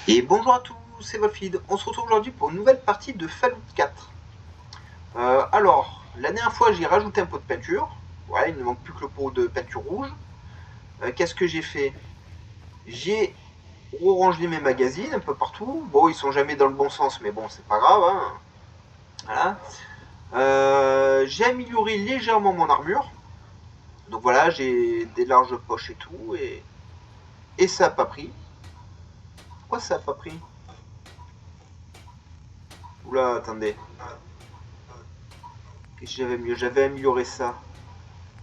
Et bonjour à tous, c'est Wolfid. On se retrouve aujourd'hui pour une nouvelle partie de Fallout 4. Alors, la dernière fois j'ai rajouté un pot de peinture. Voilà, il ne manque plus que le pot de peinture rouge. Qu'est-ce que j'ai fait? J'ai orangé mes magazines un peu partout. Bon, ils sont jamais dans le bon sens, mais bon, c'est pas grave. Hein. Voilà. J'ai amélioré légèrement mon armure. Donc voilà, j'ai des larges poches et tout. Et ça a pas pris. Pourquoi ça a pas pris? Oula, attendez. J'avais mieux, j'avais amélioré ça.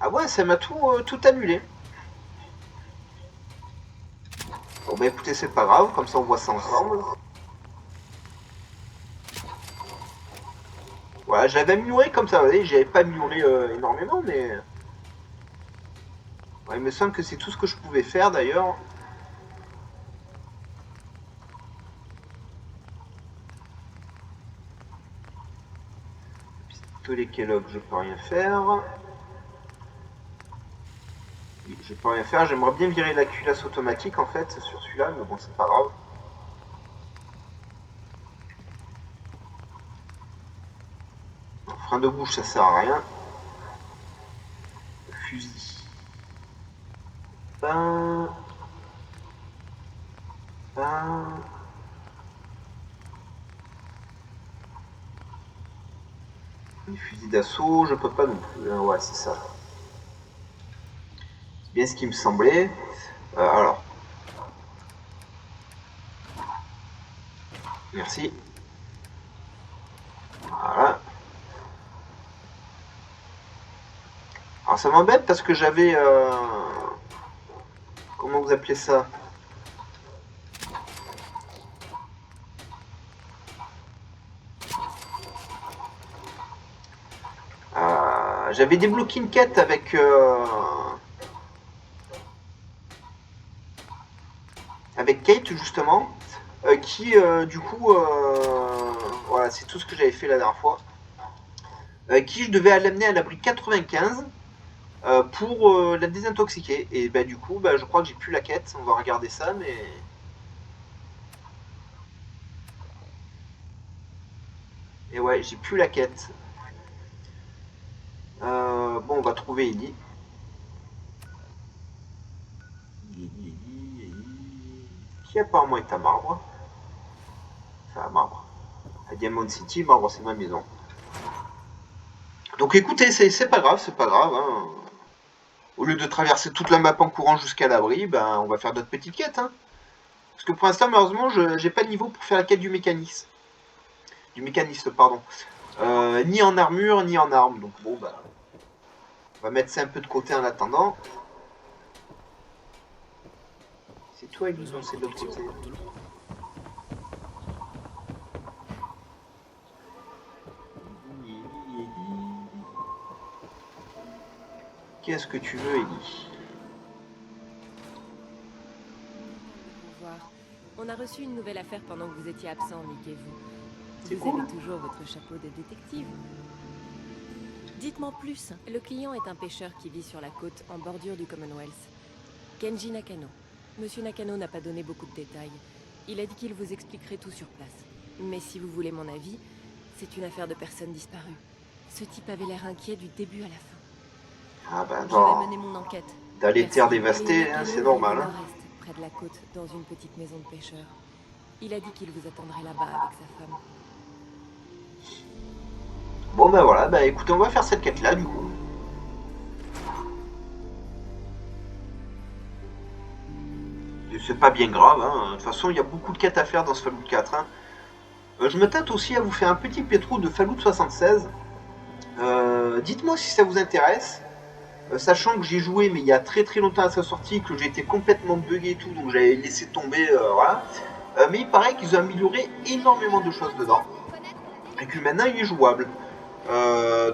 Ah ouais, ça m'a tout annulé. Bon bah écoutez, c'est pas grave, comme ça on voit ça ensemble. Voilà, j'avais amélioré comme ça, vous voyez, j'avais pas amélioré énormément, mais... Ouais, il me semble que c'est tout ce que je pouvais faire d'ailleurs. Pistolet Kellogg, je peux rien faire. Oui, je peux rien faire, j'aimerais bien virer la culasse automatique en fait sur celui-là, mais bon, c'est pas grave. Frein de bouche, ça sert à rien. Fusil. Ben... Ben... Fusil d'assaut, je peux pas non plus. Ouais, c'est ça. C'est bien ce qui me semblait. Alors. Merci. Voilà. Alors ça m'embête parce que j'avais... comment vous appelez ça? J'avais débloqué une quête avec Kate justement, qui du coup, voilà, c'est tout ce que j'avais fait la dernière fois, qui je devais l'amener à l'abri 95 pour la désintoxiquer. Et bah du coup, bah, je crois que j'ai plus la quête. On va regarder ça, mais et ouais, j'ai plus la quête. Bon, on va trouver Ellie. Qui apparemment est à Marbre. Enfin, à Marbre. À Diamond City, Marbre, c'est ma maison. Donc écoutez, c'est pas grave, c'est pas grave. Hein. Au lieu de traverser toute la map en courant jusqu'à l'abri, ben, on va faire d'autres petites quêtes. Hein. Parce que pour l'instant, malheureusement, je j'ai pas de niveau pour faire la quête du mécaniste. Du mécaniste, pardon. Ni en armure, ni en arme. Donc bon, bah, on va mettre ça un peu de côté en attendant. C'est toi, Ellie, non, c'est de l'autre côté. Qu'est-ce que tu veux, Ellie? On a reçu une nouvelle affaire pendant que vous étiez absent, Mick et vous. C'est Vous cool. avez toujours votre chapeau de détective. Dites-moi plus. Le client est un pêcheur qui vit sur la côte en bordure du Commonwealth. Kenji Nakano. Monsieur Nakano n'a pas donné beaucoup de détails. Il a dit qu'il vous expliquerait tout sur place. Mais si vous voulez mon avis, c'est une affaire de personnes disparues. Ce type avait l'air inquiet du début à la fin. Ah ben Je vais non. mener mon enquête. Dans les terres Merci. Et dévastées, hein, Nakano c'est vit normal. au Hein. nord-est, près de la côte, dans une petite maison de pêcheur. Il a dit qu'il vous attendrait là-bas avec sa femme. Bon ben voilà, bah écoutez, on va faire cette quête là du coup. C'est pas bien grave, hein. De toute façon il y a beaucoup de quêtes à faire dans ce Fallout 4. Hein. Je me tâte aussi à vous faire un petit pétro de Fallout 76. Dites-moi si ça vous intéresse. Sachant que j'ai joué mais il y a très très longtemps à sa sortie, que j'ai été complètement bugué et tout, donc j'avais laissé tomber, voilà. Mais il paraît qu'ils ont amélioré énormément de choses dedans. Et que maintenant il est jouable.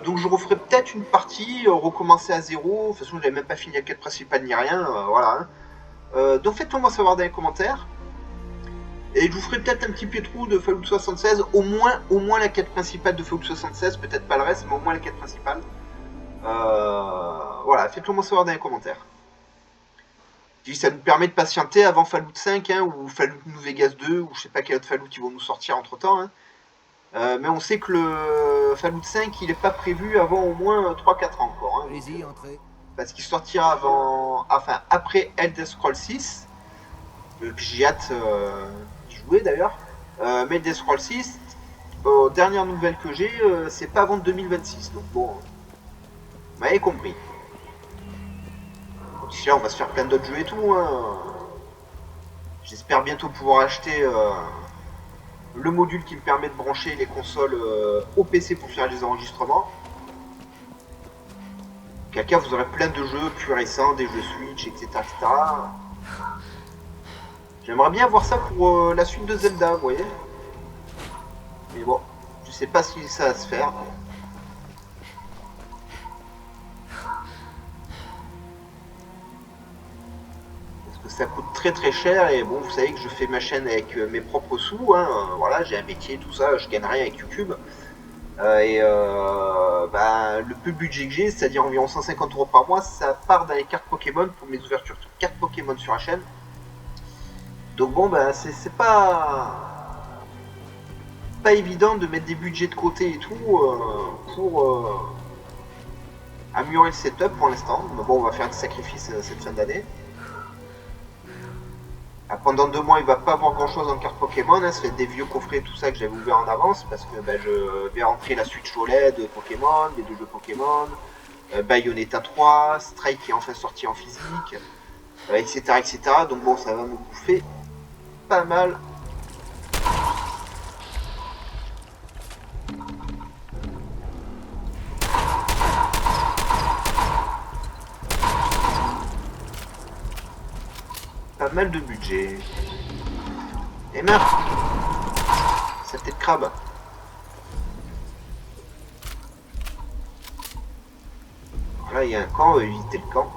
Donc je referai peut-être une partie, recommencer à zéro. De toute façon, j'avais même pas fini la quête principale ni rien. Voilà. Hein. Donc faites-le moi savoir dans les commentaires. Et je vous ferai peut-être un petit pétrou de Fallout 76. Au moins la quête principale de Fallout 76. Peut-être pas le reste, mais au moins la quête principale. Voilà, faites-le moi savoir dans les commentaires. Je dis, ça nous permet de patienter avant Fallout 5 hein, ou Fallout New Vegas 2 ou je sais pas quel autre Fallout ils vont nous sortir entre temps. Hein. Mais on sait que le Fallout 5 il est pas prévu avant au moins 3-4 ans encore. Hein, Allez-y, entrez. parce qu'il sortira après Elder Scrolls 6. Que j'ai hâte d'y jouer d'ailleurs. Mais Elder Scrolls 6, dernière nouvelle que j'ai, c'est pas avant 2026. Donc bon, vous m'avez compris. D'ici là, on va se faire plein d'autres jeux et tout. Hein. J'espère bientôt pouvoir acheter le module qui me permet de brancher les consoles au PC pour faire les enregistrements. Quelqu'un, vous aurez plein de jeux plus récents, des jeux Switch, etc. etc. J'aimerais bien voir ça pour la suite de Zelda, vous voyez. Mais bon, je sais pas si ça va se faire. Ça coûte très très cher et bon vous savez que je fais ma chaîne avec mes propres sous hein, voilà j'ai un métier tout ça je gagne rien avec YouTube le peu budget que j'ai c'est à dire environ 150 € par mois ça part dans les cartes Pokémon pour mes ouvertures de cartes Pokémon sur la chaîne donc bon c'est pas évident de mettre des budgets de côté et tout pour améliorer le setup pour l'instant mais bon on va faire des sacrifices cette fin d'année. Pendant 2 mois, il va pas avoir grand chose en carte Pokémon. Hein, ça fait des vieux coffrets, tout ça que j'avais ouvert en avance parce que je vais rentrer la Switch OLED de Pokémon, les 2 jeux Pokémon, Bayonetta 3, Strike qui est enfin sorti en physique, etc., etc. Donc bon, ça va me bouffer pas mal. Pas mal de budget. Et meurs. Cette tête de crabe. Là il y a un camp, on va éviter le camp.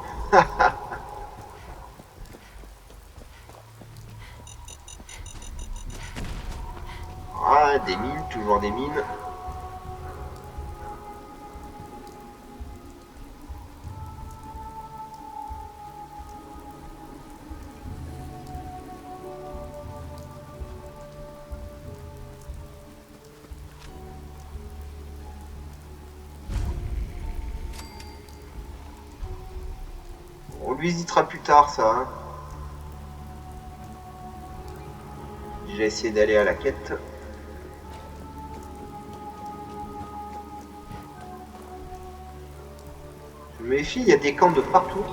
Ah, des mines, toujours des mines. On lui visitera plus tard ça. Hein. J'ai essayé d'aller à la quête. Je me méfie, il y a des camps de partout.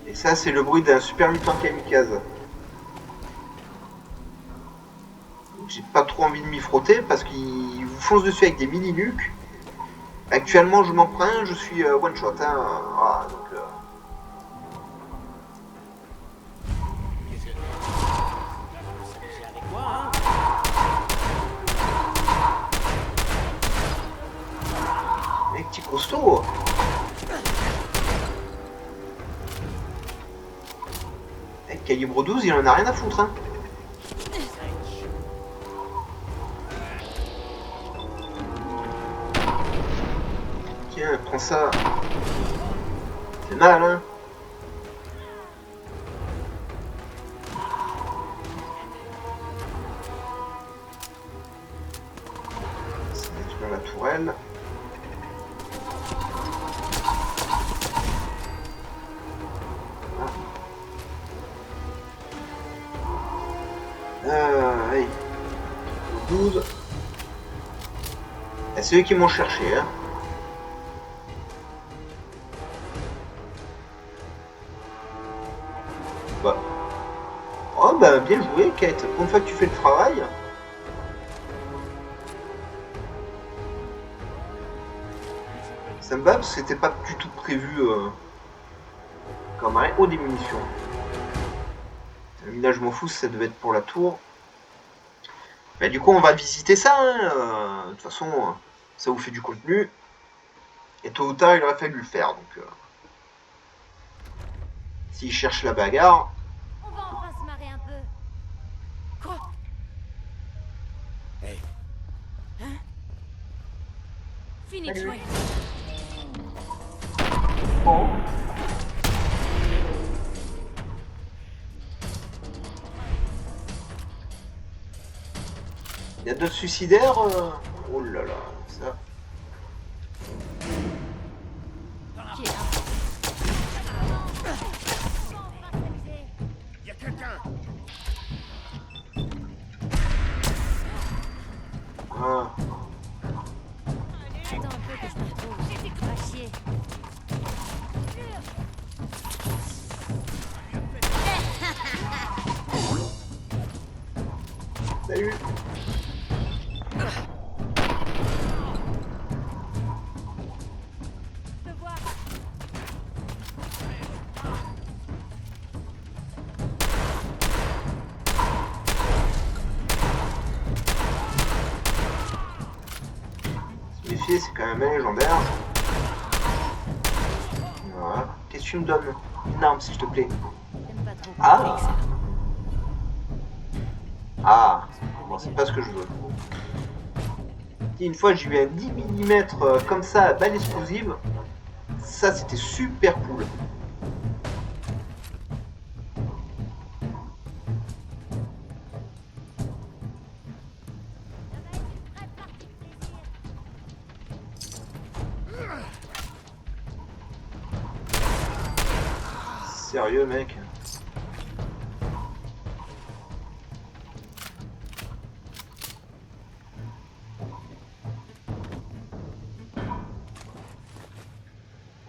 Et ça c'est le bruit d'un super mutant kamikaze. J'ai pas trop envie de m'y frotter parce qu'il vous fonce dessus avec des mini-nuques. Actuellement, je m'en prends, je suis one shot. Hein. Voilà, donc, Mec, petit costaud. Mec, calibre 12, il en a rien à foutre. Hein. Tiens, prends ça. C'est mal, hein. Ça va détruire la tourelle. Allez. 12. C'est eux qui m'ont cherché, hein. Oh bah bien joué Kate, pour une fois que tu fais le travail. Ça me va parce que c'était pas du tout prévu comme un haut des munitions. Le minage je m'en fous, ça devait être pour la tour. Bah du coup on va visiter ça, hein. De toute façon ça vous fait du contenu. Et tôt ou tard il aurait fallu le faire donc. S'il cherche la bagarre. On va enfin se marrer un peu. Quoi? Hey. Fini de jouer. Oh. Il y a d'autres suicidaires Oh là là, ça. Qui est là? Il y a quelqu'un. Ah. Attends un peu que je me retrouve. Va chier. Salut. Je te vois. Se méfier, c'est quand même un légendaire. Voilà. Qu'est-ce que tu me donnes? Une arme, s'il te plaît. J'aime pas trop. Ah. Ah. Bon, c'est pas ce que je veux. Une fois, j'ai eu un 10 mm comme ça, à balle explosive. Ça, c'était super cool. Sérieux, mec?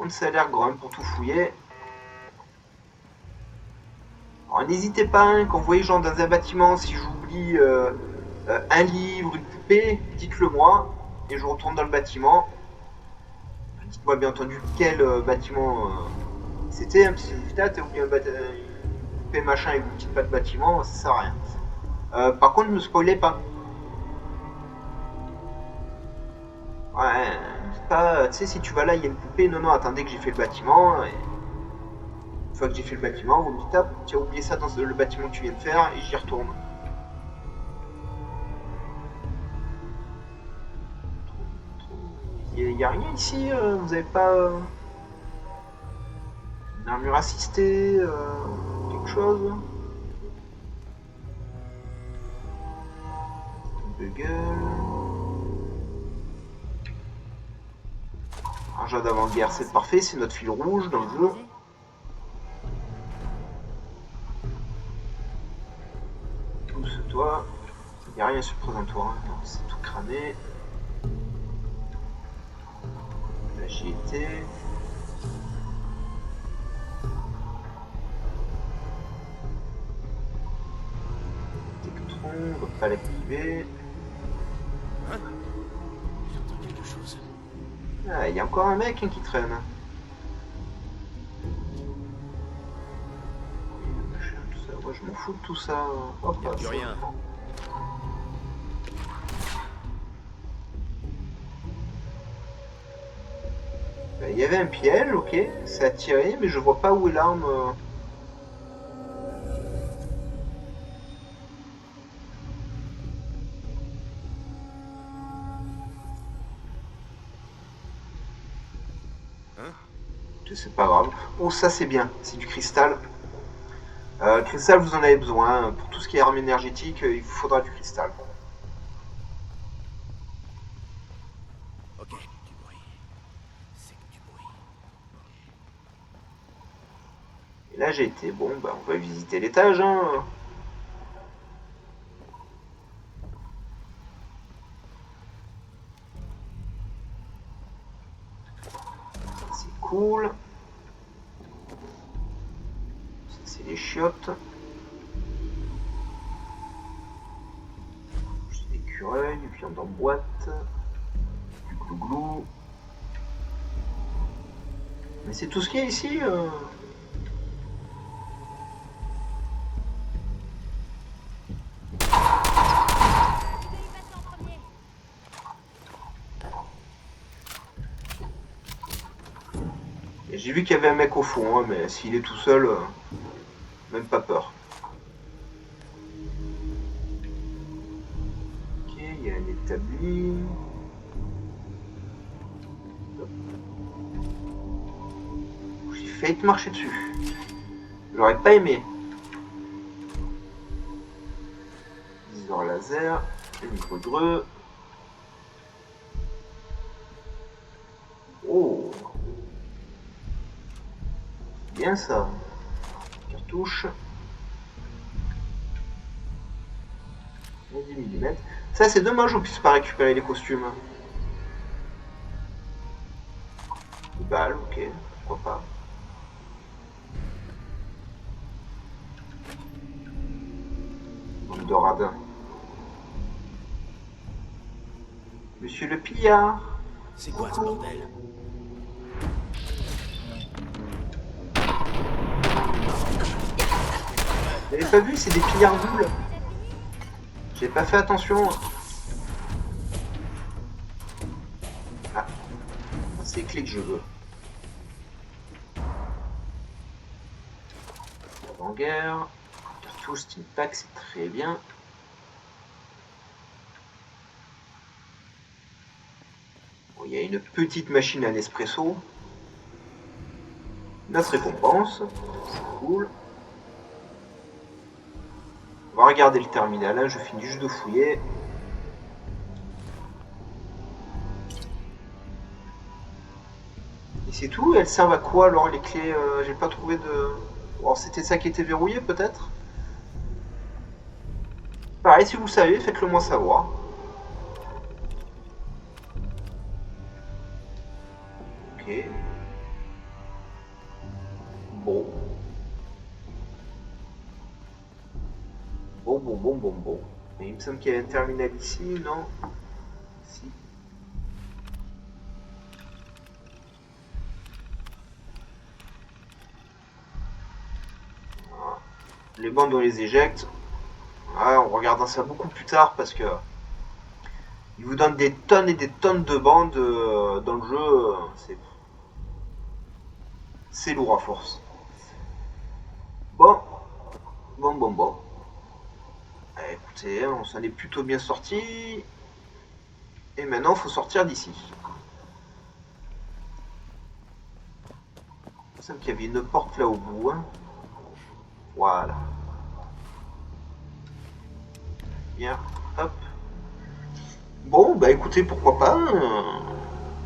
On ça a l'air grand pour tout fouiller. Alors n'hésitez pas, hein, quand vous voyez genre dans un bâtiment, si j'oublie un livre, une poupée, dites-le moi, et je retourne dans le bâtiment. Dites-moi bien entendu quel bâtiment c'était, hein, si putain t'as oublié une poupée machin et vous ne dites pas de bâtiment, ça sert à rien. Par contre, ne me spoilez pas. Ouais, pas, tu sais, si tu vas là, il y a une poupée, non, attendez que j'ai fait le bâtiment. Et... une fois que j'ai fait le bâtiment, vous me dites, ah, tu as oublié ça dans le bâtiment que tu viens de faire, et j'y retourne. Il n'y a rien ici, vous avez pas une armure assistée, quelque chose? Bugle. Un jeu d'avant-guerre, c'est parfait, c'est notre fil rouge dans le jeu. Pousse-toi. Il n'y a rien sur le présentoir, hein. C'est tout cramé. Là j'y étais. Tectron, on va pas l'activer. Hein? J'entends quelque chose. Ah, il y a encore un mec hein, qui traîne. Tout ça. Moi je m'en fous de tout ça. Hop, Y a plus rien. Il y avait un piège, ok, ça a tiré, mais je vois pas où est l'arme. Hein? C'est pas grave. Oh, ça c'est bien, c'est du cristal. Cristal, vous en avez besoin. Pour tout ce qui est arme énergétique, il vous faudra du cristal. Ok, du bruit. C'est que du bruit. Et là j'ai été. Bon, bah on va visiter l'étage. Hein. C'est cool. Ça c'est les chiottes. J'ai des écureuils, du viande en boîte. Du glouglou. Mais c'est tout ce qu'il y a ici. J'ai vu qu'il y avait un mec au fond, hein, mais s'il est tout seul, même pas peur. Ok, il y a un établi. Hop. failli te marcher dessus. J'aurais pas aimé. Viseur laser, micro-greux. Oh, bien ça. Cartouche. 10 mm. Ça c'est dommage, on puisse pas récupérer les costumes. Des balles, ok, pourquoi pas. Bande de radins. Monsieur le pillard. C'est quoi ce bordel? Vous avez pas vu, c'est des pillards doubles. J'ai pas fait attention. Ah, c'est les clés que je veux. Avant-guerre. Cartouche Steam Pack, c'est très bien. Bon, il y a une petite machine à Nespresso. Notre récompense. C'est cool. On va regarder le terminal, là, je finis juste de fouiller. Et c'est tout, elles servent à quoi alors les clés? J'ai pas trouvé de... Alors c'était ça qui était verrouillé peut-être? Pareil, si vous savez, faites-le moi savoir. Ok. Bon. Bon. Et il me semble qu'il y a un terminal ici, non? Si. Voilà. Les bandes, on les éjecte. Ouais, on regardera ça beaucoup plus tard parce que il vous donne des tonnes et des tonnes de bandes dans le jeu. C'est lourd à force. Bon. Écoutez, on s'en est plutôt bien sorti. Et maintenant, il faut sortir d'ici. Il me semble qu'il y avait une porte là au bout. Hein. Voilà. Bien, hop. Bon, bah écoutez, pourquoi pas.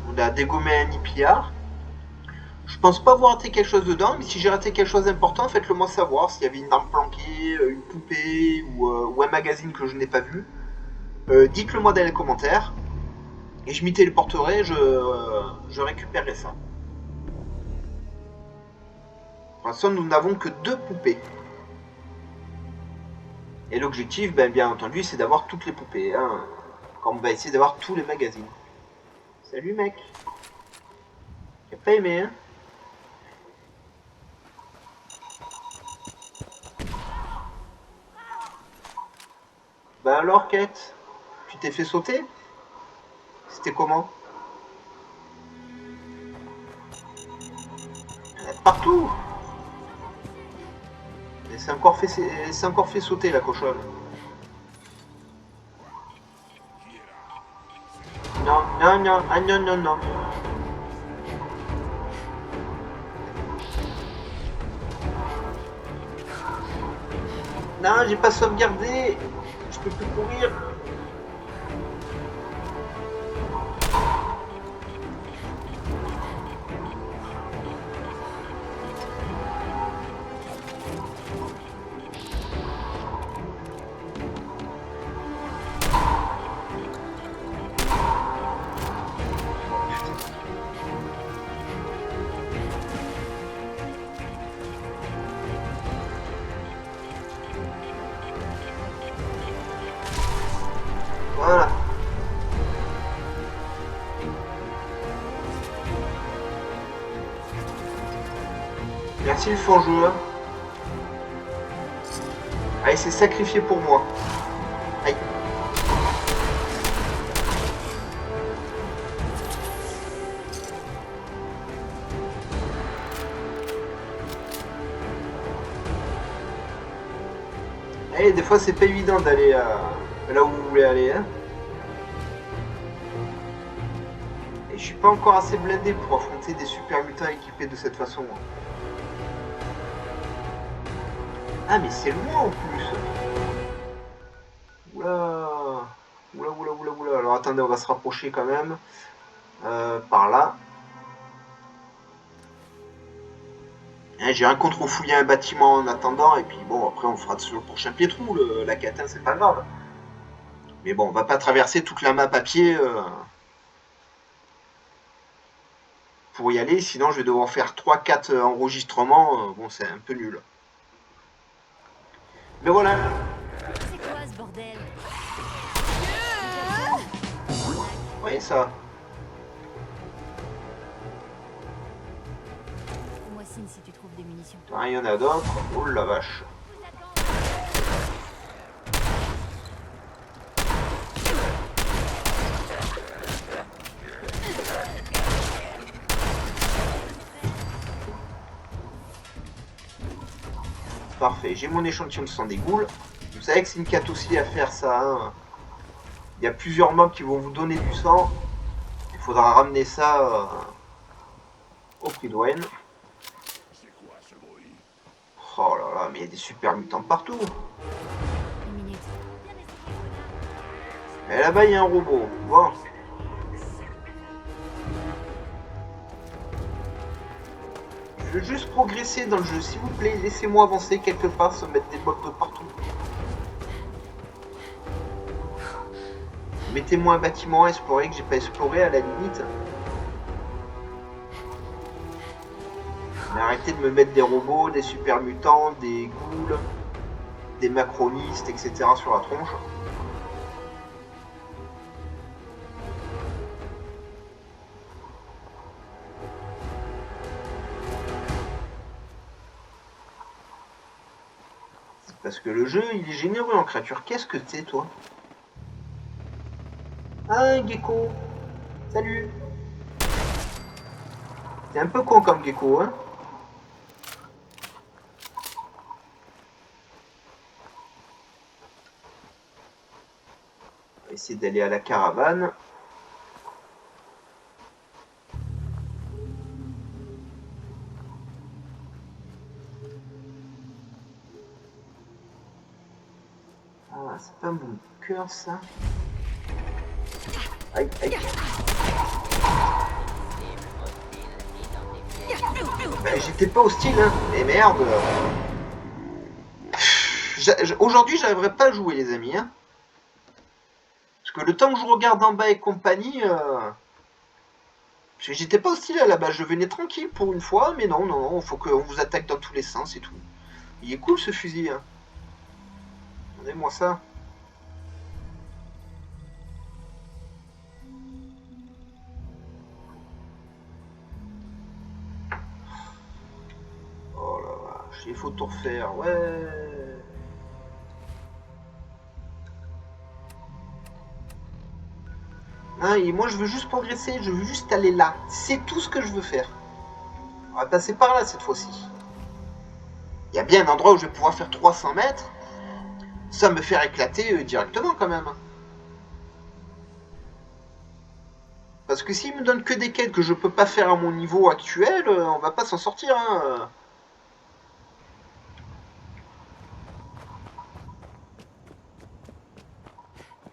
On a dégommé un nipillard. Je pense pas avoir raté quelque chose dedans, mais si j'ai raté quelque chose d'important, faites-le moi savoir. S'il y avait une arme planquée, une poupée ou un magazine que je n'ai pas vu. Dites-le moi dans les commentaires. Et je m'y téléporterai, je récupérerai ça. Pour l'instant, nous n'avons que 2 poupées. Et l'objectif, ben, bien entendu, c'est d'avoir toutes les poupées. Hein, quand on va essayer d'avoir tous les magazines. Salut mec. J'ai pas aimé, hein. Bah alors, Kate, tu t'es fait sauter? C'était comment? Partout! Et c'est encore fait sauter la cochonne. Non. Non, j'ai pas sauvegardé. Je peux plus courir. Voilà. Merci le fond joueur. Ah, il s'est sacrifié pour moi. Aïe. Et des fois c'est pas évident d'aller là où vous voulez aller. Hein. Et je suis pas encore assez blindé pour affronter des super mutants équipés de cette façon. Hein. Ah, mais c'est loin en plus. Oula. Oula, oula, oula, oula. Alors attendez, on va se rapprocher quand même. Par là. Hein, j'ai rien contre fouiller un bâtiment en attendant. Et puis bon, après on fera sur le prochain piétrou. La catin, c'est pas grave. Mais bon, on va pas traverser toute la map à pied pour y aller. Sinon, je vais devoir faire 3-4 enregistrements. Bon, c'est un peu nul. Mais voilà. C'est quoi ce bordel? Oui, ça. Fais-moi signe si tu trouves des munitions. Il y en a d'autres. Oh la vache. Parfait, j'ai mon échantillon de sang des ghouls. Vous savez que c'est une quête aussi à faire ça. Hein. Il y a plusieurs mobs qui vont vous donner du sang. Il faudra ramener ça au Prydwen. Oh là là, mais il y a des super mutants partout. Une minute. Et là-bas, il y a un robot. Bon. Je veux juste progresser dans le jeu. S'il vous plaît, laissez-moi avancer quelque part sans mettre des mobs de partout. Mettez-moi un bâtiment à explorer que j'ai pas exploré à la limite. Mais arrêtez de me mettre des robots, des super mutants, des ghouls, des macronistes, etc. sur la tronche. Parce que le jeu, il est généreux en créatures. Qu'est-ce que t'es, toi? Ah, un gecko. Salut. T'es un peu con comme gecko, hein? On va essayer d'aller à la caravane. Ah, c'est pas un bunker, ça. Aïe, aïe. Ben, j'étais pas hostile, hein. Mais merde. Aujourd'hui, j'arriverai pas à jouer, les amis, hein. Parce que le temps que je regarde en bas et compagnie... J'étais pas hostile à la base, je venais tranquille pour une fois, mais non, non, faut qu'on vous attaque dans tous les sens et tout. Il est cool ce fusil, hein. Donnez-moi ça. Oh la vache, il faut tout refaire, ouais. Hein, et moi je veux juste progresser, je veux juste aller là. C'est tout ce que je veux faire. On va passer par là cette fois-ci. Il y a bien un endroit où je vais pouvoir faire 300 mètres. Ça me faire éclater directement quand même. Parce que s'il me donne que des quêtes que je peux pas faire à mon niveau actuel, on va pas s'en sortir. Hein.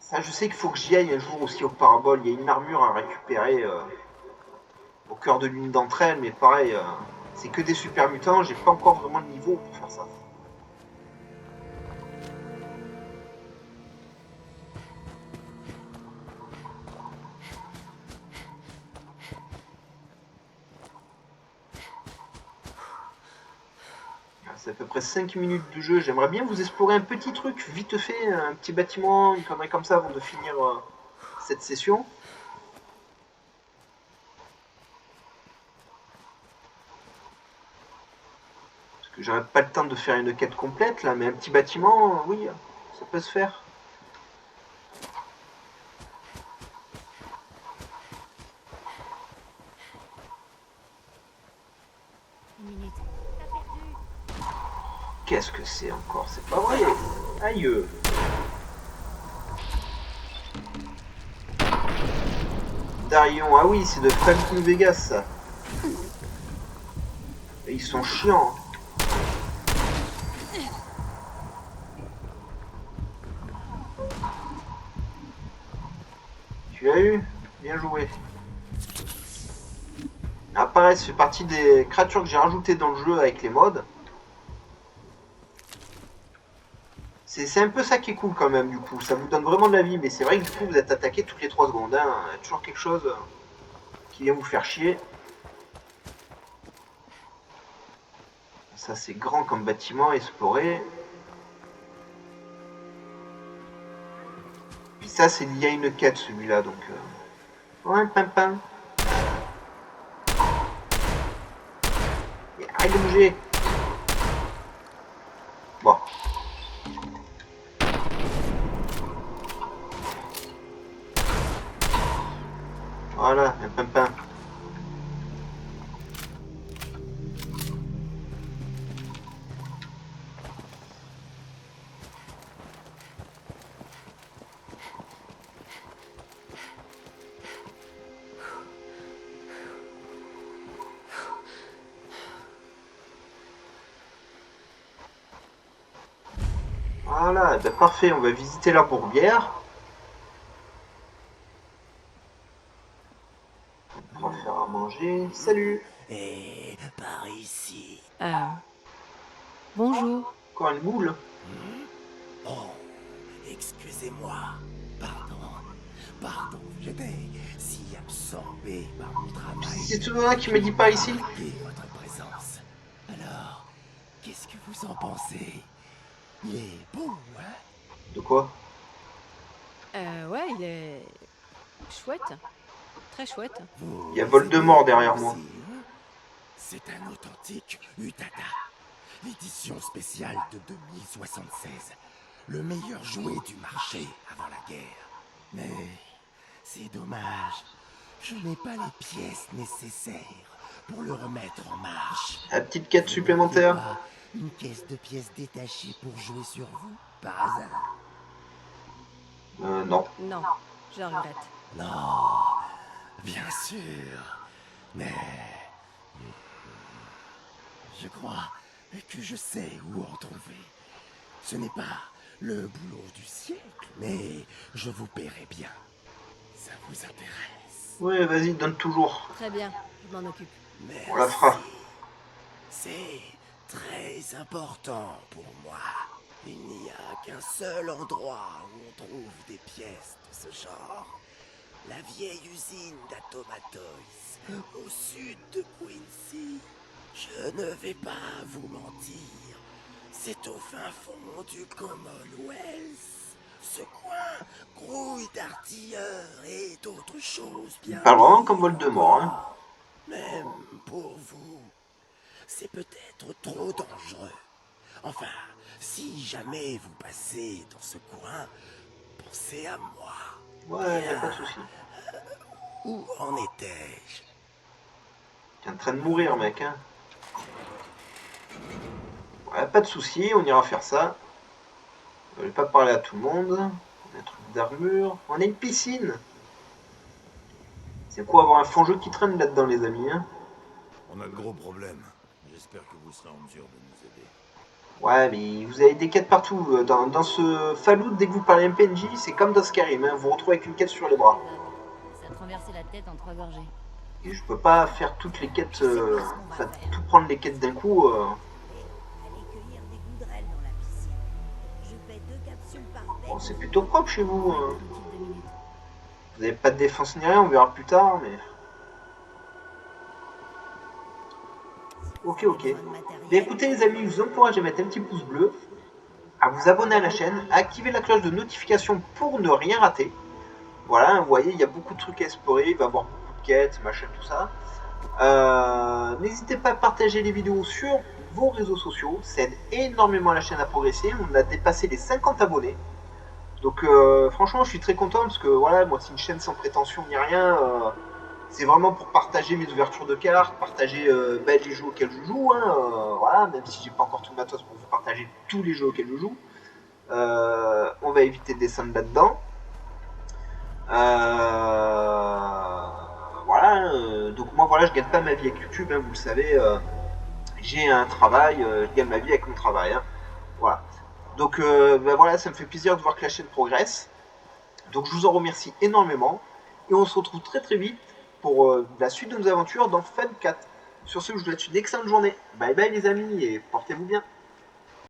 Ça, je sais qu'il faut que j'y aille un jour aussi au parabole. Il y a une armure à récupérer au cœur de l'une d'entre elles, mais pareil, c'est que des super mutants. J'ai pas encore vraiment le niveau pour faire ça. C'est à peu près 5 minutes de jeu. J'aimerais bien vous explorer un petit truc, vite fait, un petit bâtiment, une connerie comme ça avant de finir cette session. Parce que j'aurais pas le temps de faire une quête complète là, mais un petit bâtiment, oui, ça peut se faire. Une minute. T'as perdu. Qu'est-ce que c'est encore? C'est pas vrai. Aïe. Darion, ah oui, c'est de Fallout New Vegas ça. Et ils sont chiants. bien eu. Bien joué. Ah, pareil, ça fait partie des créatures que j'ai rajoutées dans le jeu avec les mods. C'est un peu ça qui est cool quand même, du coup. Ça vous donne vraiment de la vie, mais c'est vrai que du coup, vous êtes attaqué toutes les 3 secondes. Hein. Il y a toujours quelque chose qui vient vous faire chier. Ça, c'est grand comme bâtiment à explorer. Puis ça, c'est lié à une quête, celui-là, donc... Ouais, pimpin. Arrête de bouger. Bon. Voilà, un pimpin. Voilà, ben parfait, on va visiter la bourbière. On va faire à manger. Salut. Et par ici. Bonjour. Encore une boule. Oh, excusez-moi. Pardon, j'étais si absorbé par mon travail. C'est tout le monde qui me dit pas ici. Remarqué votre présence. Alors, qu'est-ce que vous en pensez? Il est beau, hein? De quoi? Ouais, il est... chouette. Très chouette. Il y a Voldemort derrière moi. C'est un authentique Utada. L'édition spéciale de 2076. Le meilleur jouet du marché avant la guerre. Mais c'est dommage. Je n'ai pas les pièces nécessaires pour le remettre en marche. La petite quête Vous supplémentaire. n'auriez pas une caisse de pièces détachées pour jouer sur vous, par hasard? Non. Non, je regrette. Non, bien sûr. Mais je crois que je sais où en trouver. Ce n'est pas le boulot du siècle, mais je vous paierai bien. Ça vous intéresse? Ouais, vas-y, donne toujours. Très bien, je m'en occupe. Merci. On la fera. C'est très important pour moi. Il n'y a qu'un seul endroit où on trouve des pièces de ce genre. La vieille usine d'Atomatoys, au sud de Quincy. Je ne vais pas vous mentir. C'est au fin fond du Commonwealth. Ce coin grouille d'artilleurs et d'autres choses bien. Pas vraiment comme Voldemort, hein. Même pour vous, c'est peut-être trop dangereux. Enfin, si jamais vous passez dans ce coin, pensez à moi. Ouais, y a pas de souci. Où en étais-je? T'es en train de mourir, mec, hein. Ouais, pas de souci, on ira faire ça. Je vais pas parler à tout le monde. On a un truc d'armure. On a une piscine. C'est quoi avoir un fond jeu qui traîne là-dedans, les amis, hein? On a de gros problèmes. J'espère que vous serez en mesure de nous aider. Ouais, mais vous avez des quêtes partout. Dans ce Fallout, dès que vous parlez un PNJ, c'est comme dans Skyrim, hein. Vous vous retrouvez avec une quête sur les bras. Ça a traversé la tête en 3 gorgées. Et je peux pas faire toutes les quêtes, enfin tout prendre les quêtes d'un coup. Aller cueillir des goudrelles dans la piscine. Je fais 2 capsules par tête. Bon, c'est plutôt propre chez vous. Tout de suite 2 minutes. Vous n'avez pas de défense ni rien, on verra plus tard, mais... Ok. Bien écoutez les amis, je vous encourage à mettre un petit pouce bleu, à vous abonner à la chaîne, à activer la cloche de notification pour ne rien rater. Voilà, vous voyez, il y a beaucoup de trucs à explorer, il va y avoir beaucoup de quêtes, machin, tout ça. N'hésitez pas à partager les vidéos sur vos réseaux sociaux, ça aide énormément la chaîne à progresser, on a dépassé les 50 abonnés. Donc franchement je suis très content parce que voilà, moi c'est une chaîne sans prétention ni rien. C'est vraiment pour partager mes ouvertures de cartes, partager les jeux auxquels je joue, hein, voilà, même si j'ai pas encore tout le matos pour vous partager tous les jeux auxquels je joue. On va éviter de descendre là-dedans. Voilà, donc moi voilà, je gagne pas ma vie avec YouTube, hein, vous le savez, j'ai un travail, je gagne ma vie avec mon travail, hein, voilà. Donc voilà, ça me fait plaisir de voir que la chaîne progresse. Donc je vous en remercie énormément. Et on se retrouve très très vite pour la suite de nos aventures dans Fun 4. Sur ce, je vous souhaite une excellente journée. Bye bye les amis et portez-vous bien.